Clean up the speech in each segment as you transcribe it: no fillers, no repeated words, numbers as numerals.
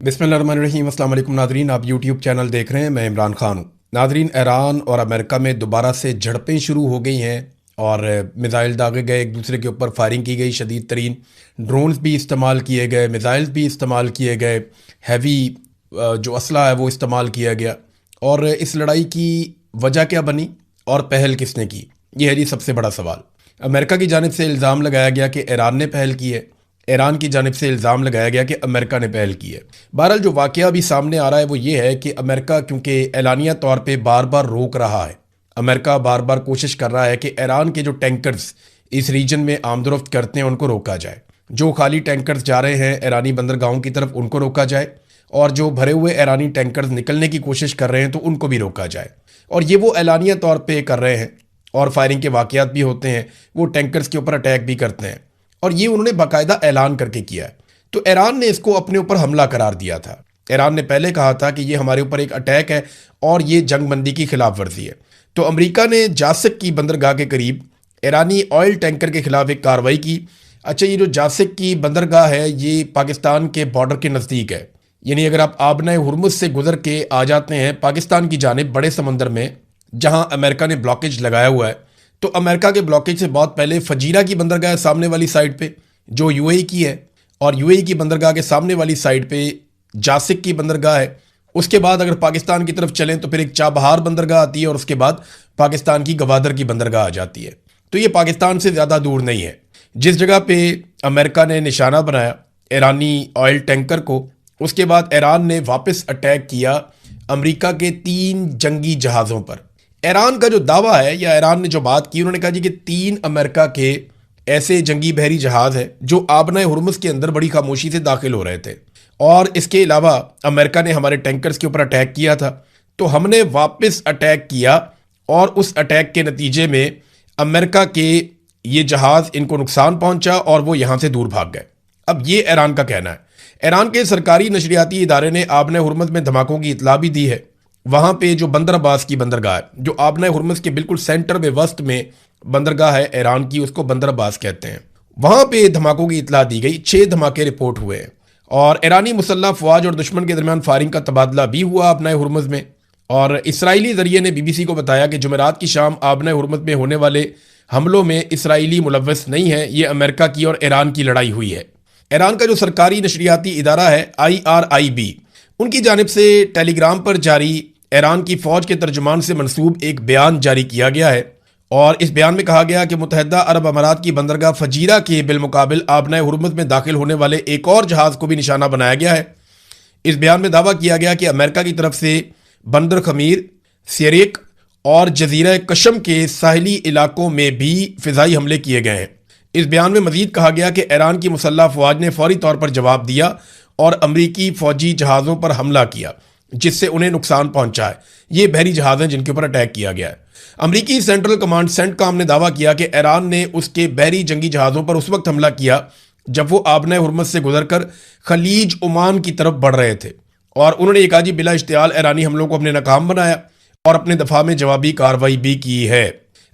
बिस्मिल्लाहिर्रहमानिर्रहीम। अस्सलाम वालेकुम नादरीन, आप यूट्यूब चैनल देख रहे हैं। मैं इमरान खान हूँ। नादरीन, ईरान और अमेरिका में दोबारा से झड़पें शुरू हो गई हैं और मिज़ाइल दागे गए, एक दूसरे के ऊपर फायरिंग की गई शदीद तरीन। ड्रोन्स भी इस्तेमाल किए गए, मिज़ाइल भी इस्तेमाल किए गए, हैवी जो असला है वो इस्तेमाल किया गया। और इस लड़ाई की वजह क्या बनी और पहल किसने की, ये है जी सबसे बड़ा सवाल। अमेरिका की जानिब से इल्ज़ाम लगाया गया कि ईरान ने पहल की है, ईरान की जानिब से इल्ज़ाम लगाया गया कि अमेरिका ने पहल की है। बहरहाल जो वाक़या अभी सामने आ रहा है वो ये है कि अमेरिका क्योंकि एलानिया तौर पे बार बार रोक रहा है, अमेरिका बार बार कोशिश कर रहा है कि ईरान के जो टैंकर्स इस रीजन में आमदोरफ्त करते हैं उनको रोका जाए, जो खाली टैंकर्स जा रहे हैं ईरानी बंदरगाहों की तरफ उनको रोका जाए, और जो भरे हुए ईरानी टैंकर्स निकलने की कोशिश कर रहे हैं तो उनको भी रोका जाए। और ये वो एलानिया तौर पर कर रहे हैं, और फायरिंग के वाक़यात भी होते हैं, वो टैंकर्स के ऊपर अटैक भी करते हैं, और ये उन्होंने बाकायदा ऐलान करके किया है। तो ईरान ने इसको अपने ऊपर हमला करार दिया था। ईरान ने पहले कहा था कि ये हमारे ऊपर एक अटैक है और ये जंगबंदी की खिलाफ वर्जी है। तो अमेरिका ने जासिक की बंदरगाह के करीब ईरानी ऑयल टैंकर के खिलाफ एक कार्रवाई की। अच्छा, ये जो जासिक की बंदरगाह है ये पाकिस्तान के बॉर्डर के नज़दीक है, यानी अगर आप आबना हुरमुज से गुजर के आ जाते हैं पाकिस्तान की जानिब बड़े समंदर में, जहाँ अमेरिका ने ब्लॉकेज लगाया हुआ है, तो अमेरिका के ब्लॉकेज से बहुत पहले फजीरा की बंदरगाह है सामने वाली साइड पे जो यूएई की है, और यूएई की बंदरगाह के सामने वाली साइड पे जासिक की बंदरगाह है। उसके बाद अगर पाकिस्तान की तरफ चलें तो फिर एक चाबहार बंदरगाह आती है, और उसके बाद पाकिस्तान की गवादर की बंदरगाह आ जाती है। तो ये पाकिस्तान से ज़्यादा दूर नहीं है। जिस जगह पे अमेरिका ने निशाना बनाया ईरानी ऑयल टैंकर को, उसके बाद ईरान ने वापस अटैक किया अमेरिका के 3 जंगी जहाज़ों पर। ईरान का जो दावा है या ईरान ने जो बात की, उन्होंने कहा जी कि 3 अमेरिका के ऐसे जंगी बहरी जहाज़ हैं जो आबना हुरमुज़ के अंदर बड़ी खामोशी से दाखिल हो रहे थे, और इसके अलावा अमेरिका ने हमारे टैंकर्स के ऊपर अटैक किया था, तो हमने वापस अटैक किया, और उस अटैक के नतीजे में अमेरिका के ये जहाज़ इनको नुकसान पहुंचा और वो यहाँ से दूर भाग गए। अब ये ईरान का कहना है। ईरान के सरकारी नशरियाती इदारे ने आबना हुरमुज़ में धमाकों की इतला भी दी है। वहाँ पे जो बंदर अब्बास की बंदरगाह है, जो आबना हुरमुज़ के बिल्कुल सेंटर में वस्त में बंदरगाह है ईरान की, उसको बंदर अब्बास कहते हैं, वहाँ पे धमाकों की इतला दी गई। 6 धमाके रिपोर्ट हुए हैं, और ईरानी मुसल्लह फ़ौज और दुश्मन के दरमियान फायरिंग का तबादला भी हुआ आबना हुरमुज़ में। और इसराइली ज़रिए ने बीबीसी को बताया कि जुमेरात की शाम आबना हुरमुज़ में होने वाले हमलों में इसराइली मुलव्वस नहीं है, ये अमेरिका की और ईरान की लड़ाई हुई है। ईरान का जो सरकारी नशरियाती इदारा है IRIB, उनकी जानिब से टेलीग्राम पर जारी ईरान की फ़ौज के तर्जुमान से मंसूब एक बयान जारी किया गया है, और इस बयान में कहा गया कि मुत्तहिदा अरब अमारात की बंदरगाह फजीरा के बिलमुकाबिल आबना हुरमुज़ में दाखिल होने वाले एक और जहाज़ को भी निशाना बनाया गया है। इस बयान में दावा किया गया कि अमेरिका की तरफ से बंदर खमीर, सियरेक और जजीरा कशम के साहिली इलाकों में भी फ़िज़ाई हमले किए गए हैं। इस बयान में मज़ीद कहा गया कि ईरान की मुसल्लह फ़ौज ने फौरी तौर पर जवाब दिया और अमरीकी फ़ौजी जहाज़ों पर हमला किया, जिससे उन्हें नुकसान पहुंचा है। ये बहरी जहाज़ हैं जिनके ऊपर अटैक किया गया है। अमरीकी सेंट्रल कमांड सेंटकॉम ने दावा किया कि ईरान ने उसके बहरी जंगी जहाज़ों पर उस वक्त हमला किया जब वो आबना हुरमुज़ से गुजरकर खलीज ओमान की तरफ बढ़ रहे थे, और उन्होंने एक आजी बिला इश्तियाल ईरानी हमलों को अपने नाकाम बनाया और अपने दफा में जवाबी कार्रवाई भी की है।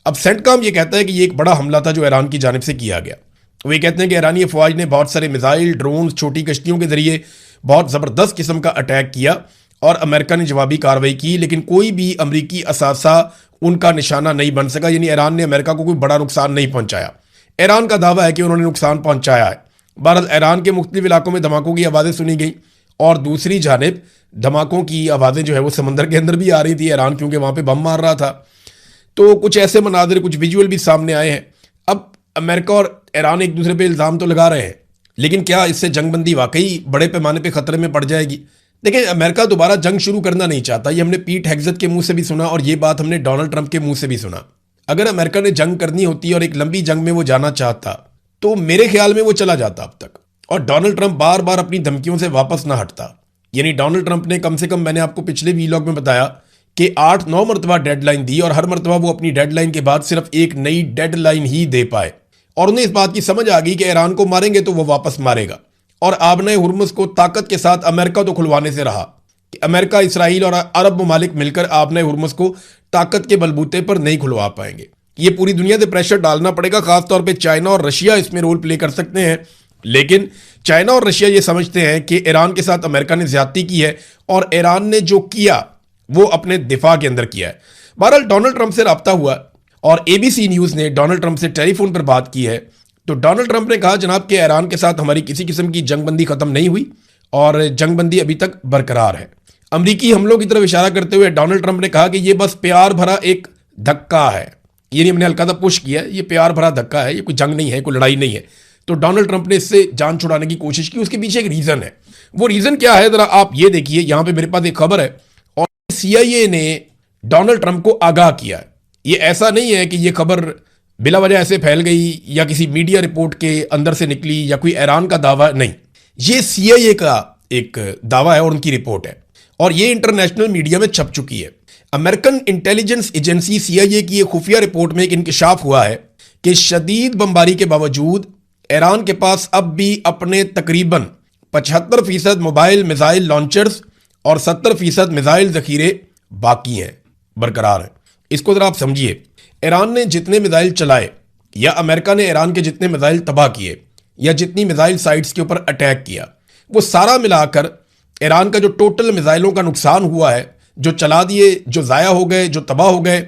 अब सेंटकॉम ये कहता है कि ये एक बड़ा हमला था जो ईरान की जानिब से किया गया। वो ये कहते हैं कि ईरानी फ़ौज ने बहुत सारे मिसाइल, ड्रोन, छोटी कश्तियों के जरिए बहुत ज़बरदस्त किस्म का अटैक किया, और अमेरिका ने जवाबी कार्रवाई की, लेकिन कोई भी अमरीकी असासा उनका निशाना नहीं बन सका, यानी ईरान ने अमेरिका को कोई बड़ा नुकसान नहीं पहुंचाया। ईरान का दावा है कि उन्होंने नुकसान पहुंचाया है। बहरहाल ईरान के मुख्तलिफ इलाकों में धमाकों की आवाज़ें सुनी गई, और दूसरी जानिब धमाकों की आवाज़ें जो है वो समंदर के अंदर भी आ रही थी। ईरान क्योंकि वहाँ पर बम मार रहा था, तो कुछ ऐसे मनाजिर, कुछ विजुअल भी सामने आए हैं। अब अमेरिका और ईरान एक दूसरे पर इल्ज़ाम तो लगा रहे हैं, लेकिन क्या इससे जंगबंदी वाकई बड़े पैमाने पर ख़तरे में पड़ जाएगी? देखिए, अमेरिका दोबारा जंग शुरू करना नहीं चाहता। ये हमने पीट हेग्सेथ के मुंह से भी सुना, और ये बात हमने डोनाल्ड ट्रंप के मुंह से भी सुना। अगर अमेरिका ने जंग करनी होती और एक लंबी जंग में वो जाना चाहता तो मेरे ख्याल में वो चला जाता अब तक, और डोनाल्ड ट्रंप बार बार अपनी धमकियों से वापस ना हटता। यानी डोनाल्ड ट्रंप ने कम से कम, मैंने आपको पिछले वीलॉग में बताया कि 8-9 मरतबा डेडलाइन दी, और हर मरतबा वो अपनी डेडलाइन के बाद सिर्फ एक नई डेडलाइन ही दे पाए, और उन्हें इस बात की समझ आ गई कि ईरान को मारेंगे तो वो वापस मारेगा। और आबना हुरमुज़ को ताकत के साथ अमेरिका तो खुलवाने से रहा कि अमेरिका, इसराइल और अरब ममालिक मिलकर आबना हुरमुज़ को ताकत के बलबूते पर नहीं खुलवा पाएंगे। ये पूरी दुनिया से प्रेशर डालना पड़ेगा, खासतौर पर चाइना और रशिया इसमें रोल प्ले कर सकते हैं लेकिन चाइना और रशिया ये समझते हैं कि ईरान के साथ अमेरिका ने ज्यादती की है और ईरान ने जो किया वो अपने दिफा के अंदर किया है। बहरहाल डोनाल्ड ट्रंप से रब्ता हुआ और एबीसी न्यूज ने डोनाल्ड ट्रंप से टेलीफोन पर बात की है। तो डोनाल्ड ट्रंप ने कहा, जनाब कि ईरान के साथ हमारी किसी किस्म की जंगबंदी खत्म नहीं हुई और जंगबंदी अभी तक बरकरार है। अमरीकी हमलों की तरफ इशारा करते हुए डोनाल्ड ट्रंप ने कहा कि यह बस प्यार भरा एक धक्का है। ये नहीं, हमने हल्का सा पुश किया, ये प्यार भरा धक्का है, ये कोई जंग नहीं है, कोई लड़ाई नहीं है। तो डोनाल्ड ट्रंप ने इससे जान छुड़ाने की कोशिश की। उसके पीछे एक रीजन है। वो रीजन क्या है, जरा आप ये देखिए। यहां पे मेरे पास एक खबर है और सीआईए ने डोनाल्ड ट्रंप को आगाह किया है। ये ऐसा नहीं है कि ये खबर बिला वजह ऐसे फैल गई या किसी मीडिया रिपोर्ट के अंदर से निकली या कोई ईरान का दावा, नहीं, ये सीआईए का एक दावा है और उनकी रिपोर्ट है और ये इंटरनेशनल मीडिया में छप चुकी है। अमेरिकन इंटेलिजेंस एजेंसी सीआईए की एक खुफिया रिपोर्ट में एक इंकशाफ हुआ है कि शदीद बमबारी के बावजूद ईरान के पास अब भी अपने तकरीबन 75% मोबाइल मिसाइल लॉन्चर्स और 70% मिसाइल जखीरे बाकी हैं, बरकरार हैं। इसको जरा आप समझिए। ईरान ने जितने मिसाइल चलाए या अमेरिका ने ईरान के जितने मिसाइल तबाह किए या जितनी मिसाइल साइट्स के ऊपर अटैक किया, वो सारा मिलाकर ईरान का जो टोटल मिसाइलों का नुकसान हुआ है, जो चला दिए, जो ज़ाया हो गए, जो तबाह हो गए,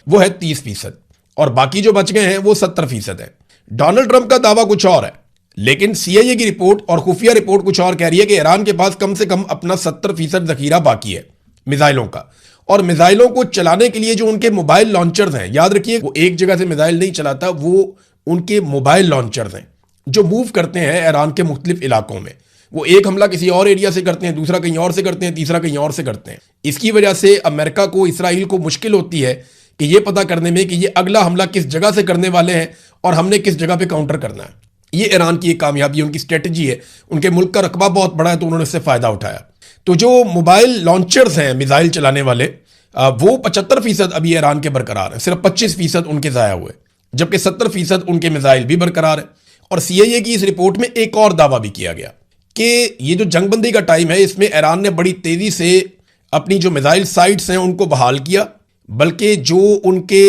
वो है 30% और बाकी जो बच गए हैं वो 70% है। डोनाल्ड ट्रंप का दावा कुछ और है, लेकिन सीआईए की रिपोर्ट और खुफिया रिपोर्ट कुछ और कह रही है कि ईरान के पास कम से कम अपना 70% जखीरा बाकी है मिसाइलों का। और मिसाइलों को चलाने के लिए जो उनके मोबाइल लॉन्चर्स हैं, याद रखिए वो एक जगह से मिसाइल नहीं चलाता, वो उनके मोबाइल लॉन्चर्स हैं जो मूव करते हैं ईरान के मुख्तलिफ इलाकों में। वो एक हमला किसी और एरिया से करते हैं, दूसरा कहीं और से करते हैं, तीसरा कहीं और से करते हैं। इसकी वजह से अमेरिका को, इसराइल को मुश्किल होती है कि ये पता करने में कि ये अगला हमला किस जगह से करने वाले हैं और हमने किस जगह पे काउंटर करना है। ये ईरान की एक कामयाबी, उनकी स्ट्रेटजी है। उनके मुल्क का रकबा बहुत बड़ा है तो उन्होंने इससे फायदा उठाया। तो जो मोबाइल लॉन्चर्स हैं मिसाइल चलाने वाले, वो 75% अभी ईरान के बरकरार है, सिर्फ 25% उनके ज़ाया हुए, जबकि 70% उनके मिसाइल भी बरकरार है। और सीआईए की इस रिपोर्ट में एक और दावा भी किया गया कि ये जो जंगबंदी का टाइम है, इसमें ईरान ने बड़ी तेजी से अपनी जो मिसाइल साइट्स हैं उनको बहाल किया, बल्कि जो उनके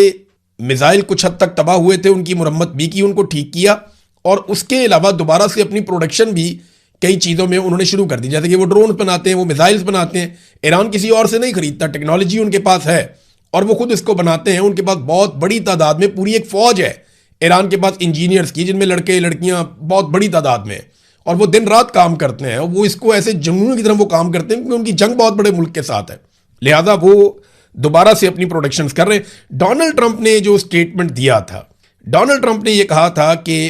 मिसाइल कुछ हद तक तबाह हुए थे उनकी मुरम्मत भी की, उनको ठीक किया और उसके अलावा दोबारा से अपनी प्रोडक्शन भी कई चीज़ों में उन्होंने शुरू कर दी। जैसे कि वो ड्रोन बनाते हैं, वो मिसाइल्स बनाते हैं। ईरान किसी और से नहीं खरीदता, टेक्नोलॉजी उनके पास है और वो खुद इसको बनाते हैं। उनके पास बहुत बड़ी तादाद में पूरी एक फौज है ईरान के पास इंजीनियर्स की, जिनमें लड़के लड़कियां बहुत बड़ी तादाद में, और वो दिन रात काम करते हैं। वो इसको ऐसे जुनून की तरह वो काम करते हैं क्योंकि उनकी जंग बहुत बड़े मुल्क के साथ है, लिहाजा वो दोबारा से अपनी प्रोडक्शन कर रहे हैं। डोनाल्ड ट्रंप ने जो स्टेटमेंट दिया था, डोनाल्ड ट्रंप ने यह कहा था कि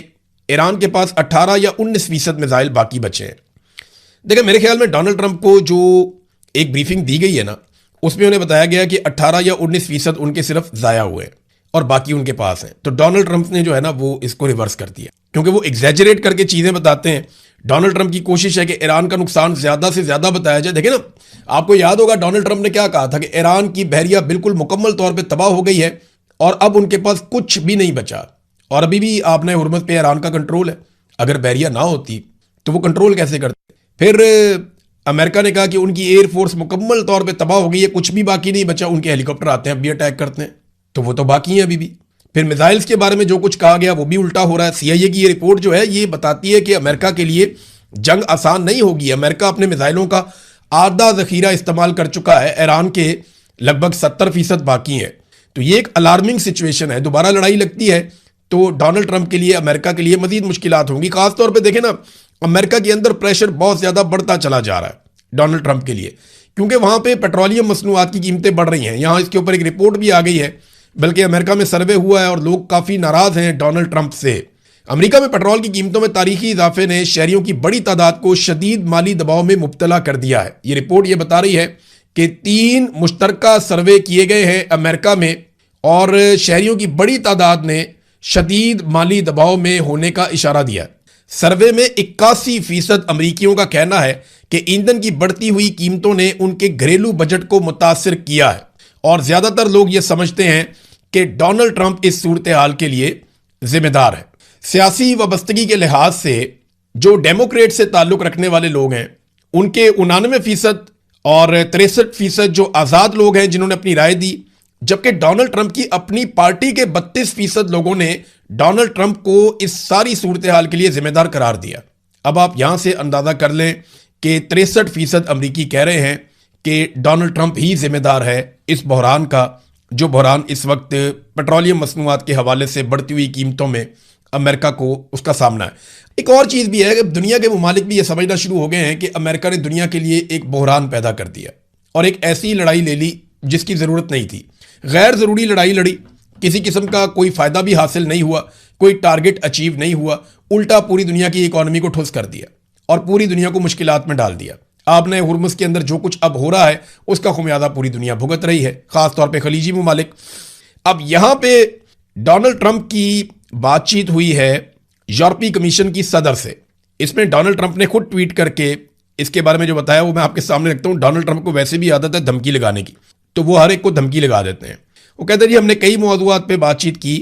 ईरान के पास 18 या 19% मिसाइल बाकी बचे हैं। देखिए, मेरे ख्याल में डोनाल्ड ट्रंप को जो एक ब्रीफिंग दी गई है ना, उसमें उन्हें बताया गया कि 18 या 19% उनके सिर्फ ज़ाया हुए हैं और बाकी उनके पास हैं। तो डोनाल्ड ट्रंप ने जो है ना वो इसको रिवर्स कर दिया, क्योंकि वो एग्जैजरेट करके चीज़ें बताते हैं। डोनाल्ड ट्रंप की कोशिश है कि ईरान का नुकसान ज़्यादा से ज़्यादा बताया जाए। देखिए ना, आपको याद होगा डोनाल्ड ट्रंप ने क्या कहा था कि ईरान की बहरिया बिल्कुल मुकम्मल तौर पर तबाह हो गई है और अब उनके पास कुछ भी नहीं बचा। और अभी भी आपने हुर्मुज़ पे ईरान का कंट्रोल है। अगर बहरिया ना होती तो वो कंट्रोल कैसे करते? फिर अमेरिका ने कहा कि उनकी एयरफोर्स मुकम्मल तौर पे तबाह हो गई है, कुछ भी बाकी नहीं बचा। उनके हेलीकॉप्टर आते हैं, अब भी अटैक करते हैं, तो वो तो बाकी हैं अभी भी। फिर मिसाइल्स के बारे में जो कुछ कहा गया वो भी उल्टा हो रहा है। सीआईए की ये रिपोर्ट जो है ये बताती है कि अमेरिका के लिए जंग आसान नहीं होगी। अमेरिका अपने मिसाइलों का आधा जखीरा इस्तेमाल कर चुका है, ईरान के लगभग 70% बाकी है। तो ये एक अलार्मिंग सिचुएशन है। दोबारा लड़ाई लगती है तो डोनाल्ड ट्रंप के लिए, अमेरिका के लिए मजीद मुश्किलात होंगी। खासतौर पे देखें ना, अमेरिका के अंदर प्रेशर बहुत ज़्यादा बढ़ता चला जा रहा है डोनाल्ड ट्रंप के लिए, क्योंकि वहाँ पे पेट्रोलियम मसनूआत की कीमतें बढ़ रही हैं। यहाँ इसके ऊपर एक रिपोर्ट भी आ गई है, बल्कि अमेरिका में सर्वे हुआ है और लोग काफ़ी नाराज़ हैं डोनाल्ड ट्रंप से। अमेरिका में पेट्रोल की कीमतों में तारीखी इजाफे ने शहरियों की बड़ी तादाद को शदीद माली दबाव में मुब्तला कर दिया है। ये रिपोर्ट ये बता रही है कि 3 मुश्तरका सर्वे किए गए हैं अमेरिका में और शहरियों की बड़ी तादाद ने शदीद माली दबाव में होने का इशारा दिया। सर्वे में 81% अमरीकियों का कहना है कि ईंधन की बढ़ती हुई कीमतों ने उनके घरेलू बजट को मुतासिर किया है और ज्यादातर लोग ये समझते हैं कि डोनाल्ड ट्रंप इस सूरत हाल के लिए जिम्मेदार है। सियासी वाबस्तगी के लिहाज से जो डेमोक्रेट से ताल्लुक रखने वाले लोग हैं उनके 99% और 63% जो आज़ाद लोग हैं जिन्होंने अपनी राय दी, जबकि डोनाल्ड ट्रंप की अपनी पार्टी के 32% लोगों ने डोनाल्ड ट्रंप को इस सारी सूरत हाल के लिए जिम्मेदार करार दिया। अब आप यहां से अंदाजा कर लें कि 63% अमरीकी कह रहे हैं कि डोनाल्ड ट्रंप ही जिम्मेदार है इस बहरान का, जो बहरान इस वक्त पेट्रोलियम मसनूआत के हवाले से बढ़ती हुई कीमतों में अमेरिका को उसका सामना है। एक और चीज़ भी है कि दुनिया के ममालिक भी ये समझना शुरू हो गए हैं कि अमेरिका ने दुनिया के लिए एक बहरान पैदा कर दिया और एक ऐसी लड़ाई ले ली जिसकी ज़रूरत नहीं थी, गैर ज़रूरी लड़ाई लड़ी, किसी किस्म का कोई फ़ायदा भी हासिल नहीं हुआ, कोई टारगेट अचीव नहीं हुआ, उल्टा पूरी दुनिया की इकॉनमी को ठुस कर दिया और पूरी दुनिया को मुश्किलात में डाल दिया। आपने हुर्मुज़ के अंदर जो कुछ अब हो रहा है उसका खुमियादा पूरी दुनिया भुगत रही है, ख़ासतौर पर खलीजी ममालिक। अब यहाँ पे डोनाल्ड ट्रंप की बातचीत हुई है यूरोपीय कमीशन की सदर से। इसमें डोनाल्ड ट्रंप ने खुद ट्वीट करके इसके बारे में जो बताया वो मैं आपके सामने रखता हूँ। डोनाल्ड ट्रंप को वैसे भी आदत है धमकी लगाने की, तो वो हर एक को धमकी लगा देते हैं। वो कहते हैं जी हमने कई मौज़ूआत पे बातचीत की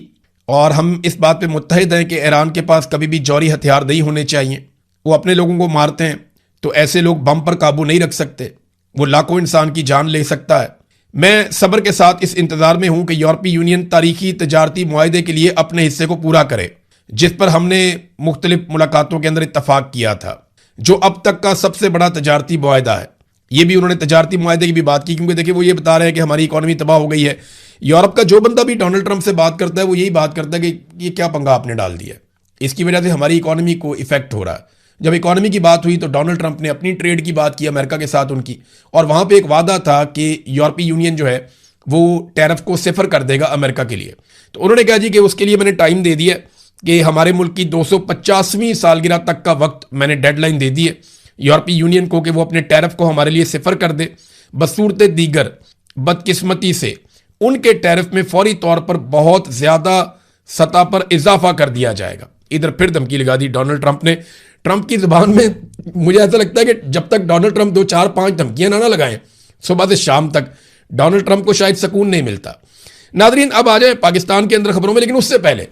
और हम इस बात पे मुत्तहिद हैं कि ईरान के पास कभी भी जौहरी हथियार नहीं होने चाहिए। वो अपने लोगों को मारते हैं तो ऐसे लोग बम पर काबू नहीं रख सकते, वो लाखों इंसान की जान ले सकता है। मैं सब्र के साथ इस इंतजार में हूं कि यूरोपीय यूनियन तारीखी तजारती मुआहदे के लिए अपने हिस्से को पूरा करे, जिस पर हमने मुख्तलिफ मुलाकातों के अंदर इत्तफाक किया था, जो अब तक का सबसे बड़ा तजारती मुआहदा है। ये भी उन्होंने तजारती मुआहदे की भी बात की, क्योंकि देखिए वो ये बता रहे हैं कि हमारी इकॉनमी तबाह हो गई है। यूरोप का जो बंदा भी डोनाल्ड ट्रंप से बात करता है वो यही बात करता है कि ये क्या पंगा आपने डाल दिया, इसकी वजह से हमारी इकॉनमी को इफेक्ट हो रहा है। जब इकॉनमी की बात हुई तो डोनाल्ड ट्रंप ने अपनी ट्रेड की बात की अमेरिका के साथ उनकी, और वहां पे एक वादा था कि यूरोपीय यूनियन जो है वो टैरिफ को सिफर कर देगा अमेरिका के लिए। तो उन्होंने कहा जी कि उसके लिए मैंने टाइम दे दिया कि हमारे मुल्क की 250वीं सालगिरह तक का वक्त मैंने डेडलाइन दे दी है यूरोपीय यूनियन को कि वो अपने टैरिफ को हमारे लिए सिफर कर दे। बसूरत दीगर बदकिस्मती से उनके टैरिफ में फौरी तौर पर बहुत ज्यादा सतह पर इजाफा कर दिया जाएगा। इधर फिर धमकी लगा दी डोनाल्ड ट्रंप ने। ट्रंप की जुबान में मुझे ऐसा लगता है कि जब तक डोनाल्ड ट्रंप 2 4 5 धमकियां ना लगाएं सुबह से शाम तक, डोनाल्ड ट्रंप को शायद सुकून नहीं मिलता। नादरीन अब आ जाए पाकिस्तान के अंदर खबरों में, लेकिन उससे पहले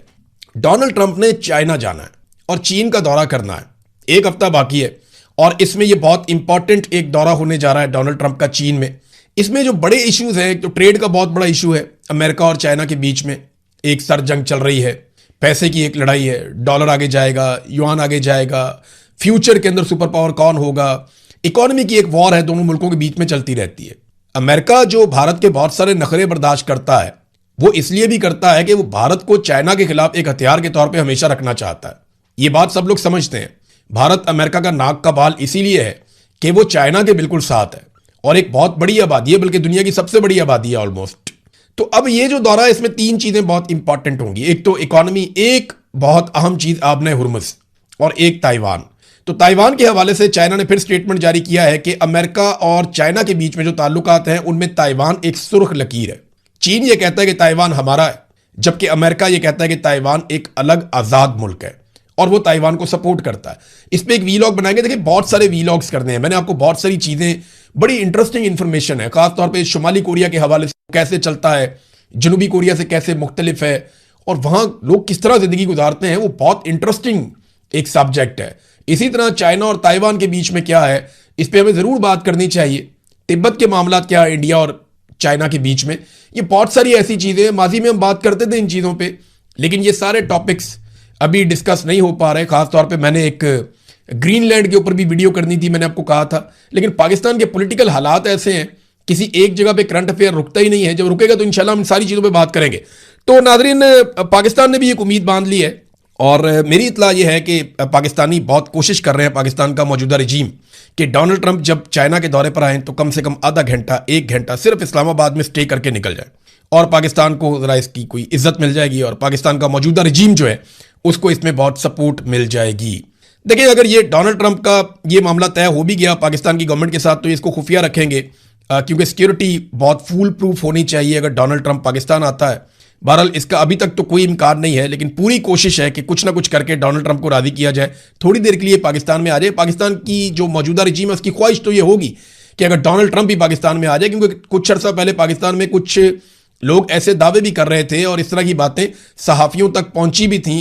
डोनाल्ड ट्रंप ने चाइना जाना है और चीन का दौरा करना है। 1 हफ्ता बाकी है और इसमें यह बहुत इंपॉर्टेंट एक दौरा होने जा रहा है डोनाल्ड ट्रंप का चीन में। इसमें जो बड़े इश्यूज हैं, तो ट्रेड का बहुत बड़ा इशू है, अमेरिका और चाइना के बीच में एक सर जंग चल रही है, पैसे की एक लड़ाई है, डॉलर आगे जाएगा, युआन आगे जाएगा, फ्यूचर के अंदर सुपर पावर कौन होगा, इकोनॉमी की एक वॉर है, दोनों मुल्कों के बीच में चलती रहती है। अमेरिका जो भारत के बहुत सारे नखरे बर्दाश्त करता है वो इसलिए भी करता है कि वो भारत को चाइना के खिलाफ एक हथियार के तौर पे हमेशा रखना चाहता है। ये बात सब लोग समझते हैं। भारत अमेरिका का नाक का बाल इसीलिए है कि वो चाइना के बिल्कुल साथ है और एक बहुत बड़ी आबादी है, बल्कि दुनिया की सबसे बड़ी आबादी है ऑलमोस्ट। तो अब ये जो दौरा है इसमें 3 चीजें बहुत इंपॉर्टेंट होंगी। एक तो इकोनॉमी, एक बहुत अहम चीज आबने हुर्मुज़, और एक ताइवान। तो ताइवान के हवाले से चाइना ने फिर स्टेटमेंट जारी किया है कि अमेरिका और चाइना के बीच में जो ताल्लुकात हैं उनमें ताइवान एक सुर्ख लकीर है। चीन ये कहता है कि ताइवान हमारा है, जबकि अमेरिका ये कहता है कि ताइवान एक अलग आजाद मुल्क है और वो ताइवान को सपोर्ट करता है। इस पर एक वीलॉग बनाएंगे। देखिए बहुत सारे वीलॉग्स करने हैं, मैंने आपको बहुत सारी चीजें, बड़ी इंटरेस्टिंग इंफॉर्मेशन है, खासतौर पे शुमाली कोरिया के हवाले से कैसे चलता है, जनूबी कोरिया से कैसे मुख्तलिफ है और वहां लोग किस तरह जिंदगी गुजारते हैं, वो बहुत इंटरेस्टिंग एक सब्जेक्ट है। इसी तरह चाइना और ताइवान के बीच में क्या है, इस पर हमें जरूर बात करनी चाहिए। तिब्बत के मामला क्या है इंडिया और चाइना के बीच में, ये बहुत सारी ऐसी चीजें, माजी में हम बात करते थे इन चीजों पे, लेकिन ये सारे टॉपिक्स अभी डिस्कस नहीं हो पा रहे। खासतौर पे मैंने एक ग्रीनलैंड के ऊपर भी वीडियो करनी थी, मैंने आपको कहा था, लेकिन पाकिस्तान के पॉलिटिकल हालात ऐसे हैं, किसी एक जगह पे करंट अफेयर रुकता ही नहीं है। जब रुकेगा तो इंशाल्लाह हम इन सारी चीजों पे बात करेंगे। तो नाजरीन, पाकिस्तान ने भी एक उम्मीद बांध ली है और मेरी इत्तला यह है कि पाकिस्तानी बहुत कोशिश कर रहे हैं, पाकिस्तान का मौजूदा रजीम, कि डोनाल्ड ट्रंप जब चाइना के दौरे पर आए तो कम से कम आधा घंटा 1 घंटा सिर्फ इस्लामाबाद में स्टे करके निकल जाए और पाकिस्तान को जरा इसकी कोई इज्जत मिल जाएगी और पाकिस्तान का मौजूदा रजीम जो है उसको इसमें बहुत सपोर्ट मिल जाएगी। देखिए अगर ये डोनाल्ड ट्रंप का ये मामला तय हो भी गया पाकिस्तान की गवर्नमेंट के साथ, तो इसको खुफिया रखेंगे क्योंकि सिक्योरिटी बहुत फूल प्रूफ होनी चाहिए अगर डोनाल्ड ट्रंप पाकिस्तान आता है। बहरहाल इसका अभी तक तो कोई इम्कान नहीं है, लेकिन पूरी कोशिश है कि कुछ ना कुछ करके डोनाल्ड ट्रंप को राजी किया जाए, थोड़ी देर के लिए पाकिस्तान में आ जाए। पाकिस्तान की जो मौजूदा रजीम है उसकी ख्वाहिश तो ये होगी कि अगर डोनाल्ड ट्रंप भी पाकिस्तान में आ जाए, क्योंकि कुछ अर्सा पहले पाकिस्तान में कुछ लोग ऐसे दावे भी कर रहे थे और इस तरह की बातें सहाफ़ियों तक पहुंची भी थी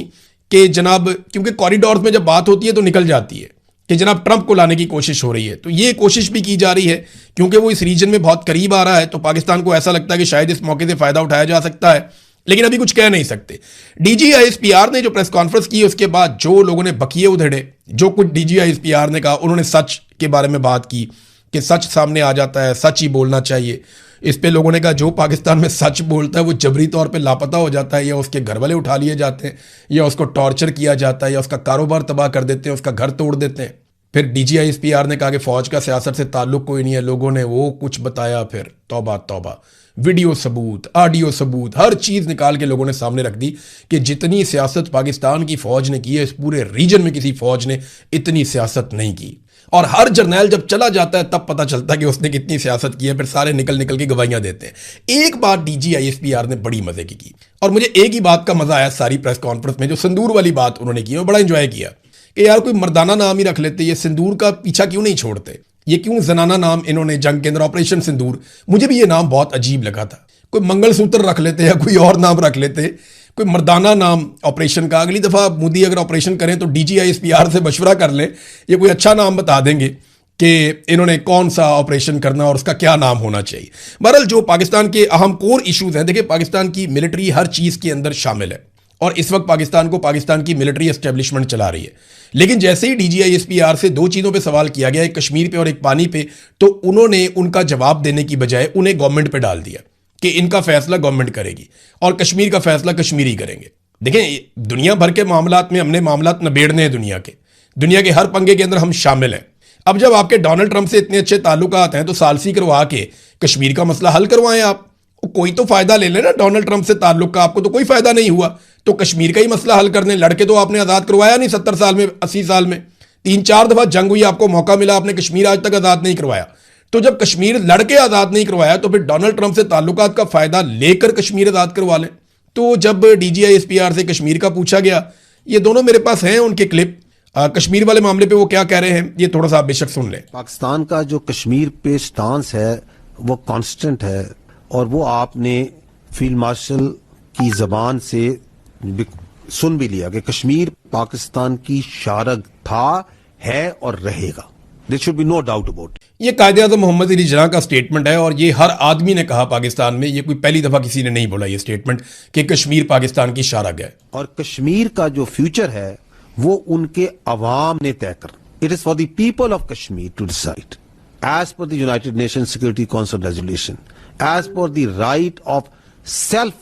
कि जनाब, क्योंकि कॉरिडोर में जब बात होती है तो निकल जाती है कि जनाब ट्रंप को लाने की कोशिश हो रही है। तो ये कोशिश भी की जा रही है क्योंकि वो इस रीजन में बहुत करीब आ रहा है, तो पाकिस्तान को ऐसा लगता है कि शायद इस मौके से फ़ायदा उठाया जा सकता है। लेकिन अभी कुछ कह नहीं सकते। डीजीआईएसपीआर ने जो प्रेस कॉन्फ्रेंस की उसके बाद जो लोगों ने बकिए उधेड़े, जो कुछ डीजीआईएसपीआर ने कहा, उन्होंने सच के बारे में बात की कि सच सामने आ जाता है, सच ही बोलना चाहिए। इस पे लोगों ने कहा जो पाकिस्तान में सच बोलता है वो जबरी तौर पे लापता हो जाता है, या उसके घर वाले उठा लिए जाते हैं, या उसको टॉर्चर किया जाता है, या उसका कारोबार तबाह कर देते हैं, उसका घर तोड़ देते हैं। फिर डीजीआईएसपीआर ने कहा कि फौज का सियासत से ताल्लुक कोई नहीं है। लोगों ने वो कुछ बताया, फिर तौबा तौबा, वीडियो सबूत, ऑडियो सबूत, हर चीज निकाल के लोगों ने सामने रख दी कि जितनी सियासत पाकिस्तान की फौज ने की है, इस पूरे रीजन में किसी फौज ने इतनी सियासत नहीं की। और हर जर्नैल जब चला जाता है तब पता चलता है कि उसने कितनी सियासत की है। फिर सारे निकल निकल के गवाहियां देते हैं। एक बात डीजीआईएसपीआर ने बड़ी मजे की और मुझे एक ही बात का मजा आया सारी प्रेस कॉन्फ्रेंस में, जो सिंदूर वाली बात उन्होंने की, बड़ा इंजॉय किया कि यार कोई मर्दाना नाम ही रख लेते, ये सिंदूर का पीछा क्यों नहीं छोड़ते, ये क्यों जनाना नाम इन्होंने जंग के अंदर ऑपरेशन सिंदूर। मुझे भी ये नाम बहुत अजीब लगा था। कोई मंगलसूत्र रख लेते या कोई और नाम रख लेते, कोई मर्दाना नाम ऑपरेशन का। अगली दफा मोदी अगर ऑपरेशन करें तो डीजीआईएसपीआर से मशवरा कर लें, ये कोई अच्छा नाम बता देंगे कि इन्होंने कौन सा ऑपरेशन करना और उसका क्या नाम होना चाहिए। बहरहाल जो पाकिस्तान के अहम कोर इश्यूज हैं, देखिए पाकिस्तान की मिलिट्री हर चीज के अंदर शामिल है और इस वक्त पाकिस्तान की मिलिट्री एस्टेब्लिशमेंट चला रही है। लेकिन जैसे ही डीजीआईएसपीआर से दो चीजों पे सवाल किया गया, एक कश्मीर पे और एक पानी पे, तो उन्होंने उनका जवाब देने की बजाय उन्हें गवर्नमेंट पे डाल दिया कि इनका फैसला गवर्नमेंट करेगी और कश्मीर का फैसला कश्मीरी करेंगे। देखें, दुनिया भर के मामलात में हमने मामलात नबेड़ने हैं, दुनिया के हर पंगे के अंदर हम शामिल हैं। अब जब आपके डोनाल्ड ट्रंप से इतने अच्छे ताल्लुकात हैं तो सालसी करवा के कश्मीर का मसला हल करवाएं आप। कोई तो फायदा ले लेना डोनाल्ड ट्रंप से ताल्लुक का, आपको तो कोई फायदा नहीं हुआ, तो कश्मीर का ही मसला हल करने लड़के तो आपने आजाद करवाया नहीं 70 साल में, 80 साल में 3-4 दफा जंग हुई, आपको मौका मिला, आपने कश्मीर आज तक आजाद नहीं करवाया। तो जब कश्मीर लड़के आजाद नहीं करवाया तो फिर डोनाल्ड ट्रंप से ताल्लुकात का फायदा लेकर कश्मीर आजाद करवा लें। तो जब डीजीआईएसपीआर से कश्मीर का पूछा गया, ये दोनों मेरे पास हैं उनके क्लिप, कश्मीर वाले मामले पे वो क्या कह रहे हैं, ये थोड़ा सा आप बेशक सुन लें। पाकिस्तान का जो कश्मीर पे स्टांस है वो कांस्टेंट है और वो आपने फील्ड मार्शल की जबान से सुन भी लिया कि कश्मीर पाकिस्तान की शारग था, है और रहेगा। There should be no doubt about it. ये कायदे-ए-आज़म मोहम्मद अली जिन्ना का स्टेटमेंट है और ये हर आदमी ने कहा पाकिस्तान में, ये कोई पहली दफा किसी ने नहीं बोला ये स्टेटमेंट कि कश्मीर पाकिस्तान की शारग है। और कश्मीर का जो फ्यूचर है वो उनके अवाम ने तय कर, it is for the people of Kashmir to decide as per the United Nation Security Council resolution, as per the right of self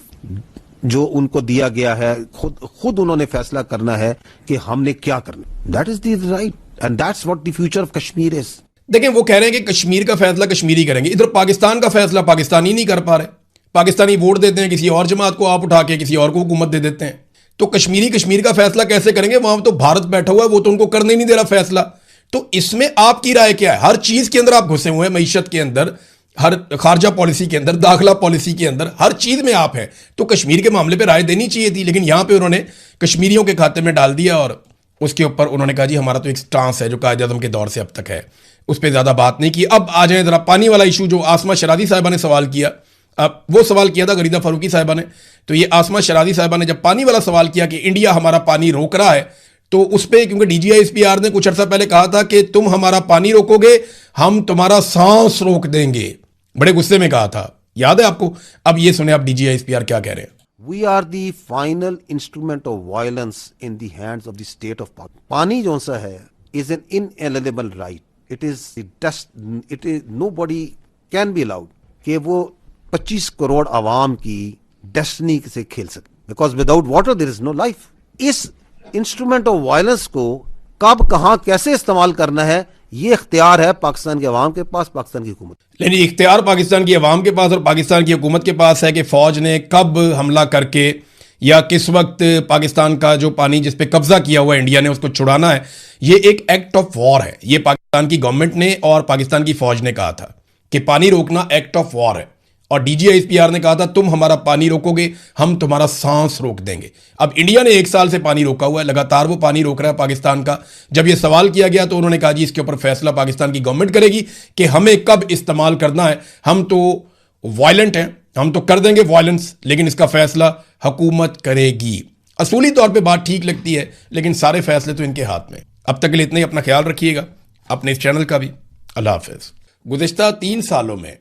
जो उनको दिया गया है, खुद उन्होंने फैसला करना है कि हमने क्या करना। That is the right and that's what the future of Kashmir is. देखें, वो कह रहे हैं कि कश्मीर का फैसला कश्मीरी करेंगे, इधर पाकिस्तान का फैसला पाकिस्तानी नहीं कर पा रहे। पाकिस्तानी वोट देते हैं किसी और जमात को, आप उठा के किसी और को हुकूमत दे देते हैं। तो कश्मीरी कश्मीर का फैसला कैसे करेंगे? वहां तो भारत बैठा हुआ है, वो तो उनको करने ही नहीं दे रहा फैसला। तो इसमें आपकी राय क्या है? हर चीज के अंदर आप घुसे हुए हैं, मईशत के अंदर, हर खारजा पॉलिसी के अंदर, दाखिला पॉलिसी के अंदर, हर चीज में आप हैं। तो कश्मीर के मामले पे राय देनी चाहिए थी, लेकिन यहां पे उन्होंने कश्मीरियों के खाते में डाल दिया और उसके ऊपर उन्होंने कहा जी हमारा तो एक स्टांस है जो कायदे-ए-आज़म के दौर से अब तक है, उस पर ज्यादा बात नहीं की। अब आ जाए जरा पानी वाला इशू, जो आसमा शरादी साहिबा ने सवाल किया। अब वो सवाल किया था गरीदा फारूकी साहिबा ने, तो ये आसमा शरादी साहिबा ने जब पानी वाला सवाल किया कि इंडिया हमारा पानी रोक रहा है, तो उस पर क्योंकि डीजीआईएसपीआर ने कुछ अर्सा पहले कहा था कि तुम हमारा पानी रोकोगे हम तुम्हारा सांस रोक देंगे, बड़े गुस्से में कहा था, याद है आपको? अब ये सुने आप डीजीआईएसपीआर क्या कह रहे हैं। We are the final instrument of violence in the hands of the state of Pakistan. पानी जो सा है is an inalienable right. It is the it is nobody can be allowed कि वो 25 करोड़ आवाम की डेस्टिनी से खेल सके, because without water there is no life. इस इंस्ट्रूमेंट ऑफ वायलेंस को कब, कहां, कैसे इस्तेमाल करना है, ये इख्तियार है पाकिस्तान के अवाम के पास, पाकिस्तान की हुकूमत। लेकिन इख्तियार पाकिस्तान की अवाम के पास और पाकिस्तान की हुकूमत के पास है कि फौज ने कब हमला करके या किस वक्त पाकिस्तान का जो पानी जिस पे कब्जा किया हुआ है इंडिया ने उसको छुड़ाना है। ये एक एक्ट ऑफ वॉर है। ये पाकिस्तान की गवर्नमेंट ने और पाकिस्तान की फौज ने कहा था कि पानी रोकना एक्ट ऑफ वॉर है, और डीजीआईएसपीआर ने कहा था तुम हमारा पानी रोकोगे हम तुम्हारा सांस रोक देंगे। अब इंडिया ने 1 साल से पानी रोका हुआ है, लगातार वो पानी रोक रहा है पाकिस्तान का। जब ये सवाल किया गया तो उन्होंने कहा जी इसके ऊपर फैसला पाकिस्तान की गवर्नमेंट करेगी कि हमें कब इस्तेमाल करना है। हम तो वायलेंट हैं, हम तो कर देंगे वायलेंस, लेकिन इसका फैसला हुकूमत करेगी। असूली तौर पर बात ठीक लगती है, लेकिन सारे फैसले तो इनके हाथ में। अब तक के लिए इतना ही, अपना ख्याल रखिएगा, अपने इस चैनल का भी। अल्लाह हाफिज। गुज़िश्ता 3 सालों में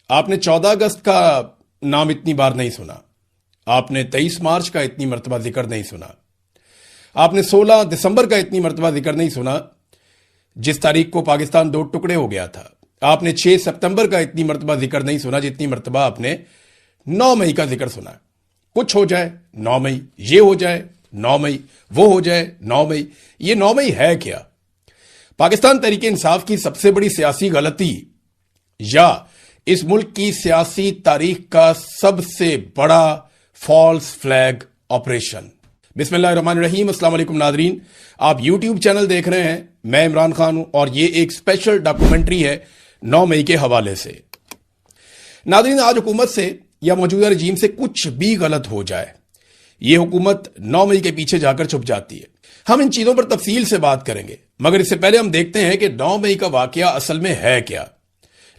आपने 14 अगस्त का नाम इतनी बार नहीं सुना, आपने 23 मार्च का इतनी मरतबा जिक्र नहीं सुना। आपने 16 दिसंबर का इतनी मरतबा जिक्र नहीं सुना जिस तारीख को पाकिस्तान 2 टुकड़े हो गया था। आपने 6 सितंबर का इतनी मरतबा जिक्र नहीं सुना जितनी मरतबा आपने 9 मई का जिक्र सुना। कुछ हो जाए 9 मई, ये हो जाए 9 मई, वो हो जाए 9 मई। ये 9 मई है क्या? पाकिस्तान तहरीक इंसाफ की सबसे बड़ी सियासी गलती या इस मुल्क की सियासी तारीख का सबसे बड़ा फॉल्स फ्लैग ऑपरेशन। बिस्मिल्लाहिर्रहमानिर्रहीम। अस्सलाम वालेकुम नादरीन, आप यूट्यूब चैनल देख रहे हैं, मैं इमरान खान हूं और ये एक स्पेशल डॉक्यूमेंट्री है 9 मई के हवाले से। नादरीन, आज हुकूमत से या मौजूदा रजीम से कुछ भी गलत हो जाए, ये हुकूमत 9 मई के पीछे जाकर छुप जाती है। हम इन चीजों पर तफसील से बात करेंगे, मगर इससे पहले हम देखते हैं कि 9 मई का वाकया असल में है क्या।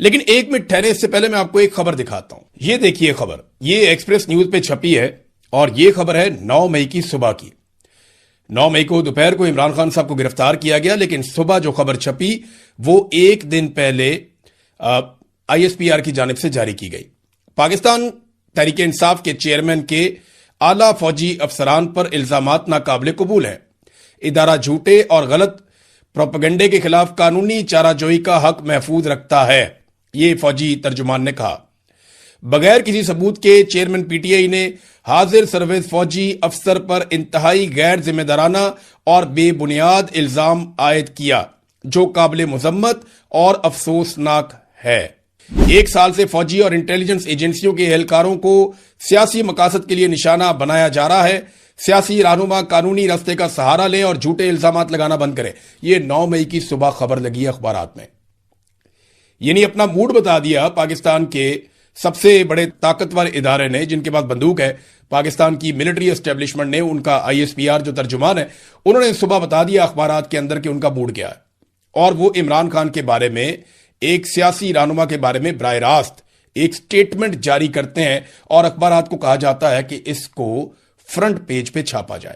लेकिन एक मिनट ठहरे, इससे पहले मैं आपको एक खबर दिखाता हूं। ये देखिए खबर, ये एक्सप्रेस न्यूज पे छपी है और ये खबर है 9 मई की सुबह की। 9 मई को दोपहर को इमरान खान साहब को गिरफ्तार किया गया, लेकिन सुबह जो खबर छपी वो एक दिन पहले ISPR की जानिब से जारी की गई। पाकिस्तान तहरीक इंसाफ के चेयरमैन के आला फौजी अफसरान पर इल्जामात नाकाबिले कबूल हैं। इदारा झूठे और गलत प्रोपेगेंडे के खिलाफ कानूनी चाराजोई का हक महफूज रखता है, ये फौजी तर्जुमान ने कहा। बगैर किसी सबूत के चेयरमैन PTI ने हाजिर सर्विस फौजी अफसर पर इंतहाई गैर जिम्मेदाराना और बेबुनियाद इल्जाम आयद किया, जो काबिल मुजम्मत और अफसोसनाक है। 1 साल से फौजी और इंटेलिजेंस एजेंसियों के एहलकारों को सियासी मकासद के लिए निशाना बनाया जा रहा है। सियासी रहनुमा कानूनी रास्ते का सहारा लें और झूठे इल्जामात लगाना बंद करें। यह 9 मई की सुबह खबर लगी है अखबारात में। यानी अपना मूड बता दिया पाकिस्तान के सबसे बड़े ताकतवर इदारे ने, जिनके पास बंदूक है, पाकिस्तान की मिलिट्री एस्टेब्लिशमेंट ने, उनका ISPR जो तर्जुमान है, उन्होंने सुबह बता दिया अखबारात के अंदर कि उनका मूड क्या है। और वो इमरान खान के बारे में, एक सियासी रहनुमा के बारे में बराह रास्त एक स्टेटमेंट जारी करते हैं और अखबारात को कहा जाता है कि इसको फ्रंट पेज पे छापा जाए।